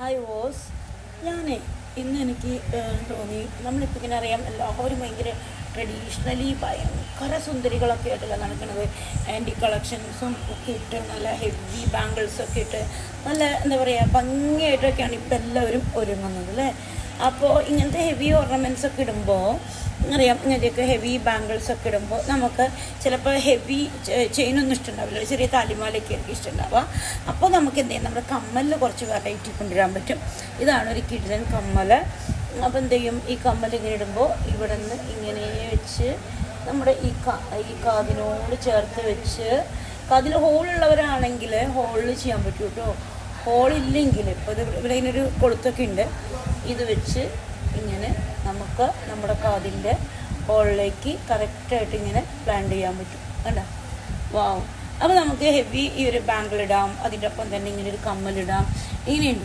Hi was ഞാനേ ഇന്ന് എനിക്ക് തോന്നി നമ്മളിപ്പോൾ ഇങ്ങനെ അറിയാം എല്ലാവരും ഭയങ്കര ട്രഡീഷണലി ഭയങ്കര സുന്ദരികളൊക്കെ ആയിട്ടല്ല നടക്കുന്നത്. ആൻറ്റി കളക്ഷൻസും ഒക്കെ ഇട്ട് നല്ല ഹെവി ബാംഗിൾസൊക്കെ ഇട്ട് നല്ല എന്താ പറയുക ഭംഗിയായിട്ടൊക്കെയാണ് ഇപ്പം എല്ലാവരും ഒരുങ്ങുന്നത് അല്ലേ. അപ്പോൾ ഇങ്ങനത്തെ ഹെവി ഓർണമെൻറ്റ്സ് ഒക്കെ ഇടുമ്പോൾ അറിയാം, ഇങ്ങനെയൊക്കെ ഹെവി ബാംഗിൾസ് ഒക്കെ ഇടുമ്പോൾ നമുക്ക് ചിലപ്പോൾ ഹെവി ചെയിനൊന്നും ഇഷ്ടമുണ്ടാവില്ല, ചെറിയ താലിമാലയൊക്കെ ആയിരിക്കും ഇഷ്ടമുണ്ടാവുക. അപ്പോൾ നമുക്ക് എന്ത് ചെയ്യാം, നമ്മുടെ കമ്മലിൽ കുറച്ച് വെറൈറ്റി കൊണ്ടുവരാൻ പറ്റും. ഇതാണ് ഒരു കിഡ്ലൻ കമ്മൽ. അപ്പോൾ എന്ത് ചെയ്യും, ഈ കമ്മൽ ഇങ്ങനെ ഇടുമ്പോൾ ഇവിടെ നിന്ന് ഇങ്ങനെ വെച്ച് നമ്മുടെ ഈ കാതിനോട് ചേർത്ത് വെച്ച്, കാതിൽ ഹോളുള്ളവരാണെങ്കിൽ ഹോളിൽ ചെയ്യാൻ പറ്റും കേട്ടോ. ഹോളില്ലെങ്കിൽ ഇപ്പോൾ ഇവിടെ ഇതിനൊരു കൊളുത്തൊക്കെ ഉണ്ട്, ഇത് വെച്ച് ഇങ്ങനെ നമുക്ക് നമ്മുടെ കാതിൻ്റെ ഹോളിലേക്ക് കറക്റ്റായിട്ട് ഇങ്ങനെ പ്ലാൻ ചെയ്യാൻ പറ്റും. കണ്ടോ, വാവ്. അപ്പോൾ നമുക്ക് ഹെവി ഈ ഒരു ബാംഗിൾ ഇടാം, അതിൻ്റെ ഒപ്പം തന്നെ ഇങ്ങനെ ഒരു കമ്മലിടാം. ഇങ്ങനെയുണ്ട്.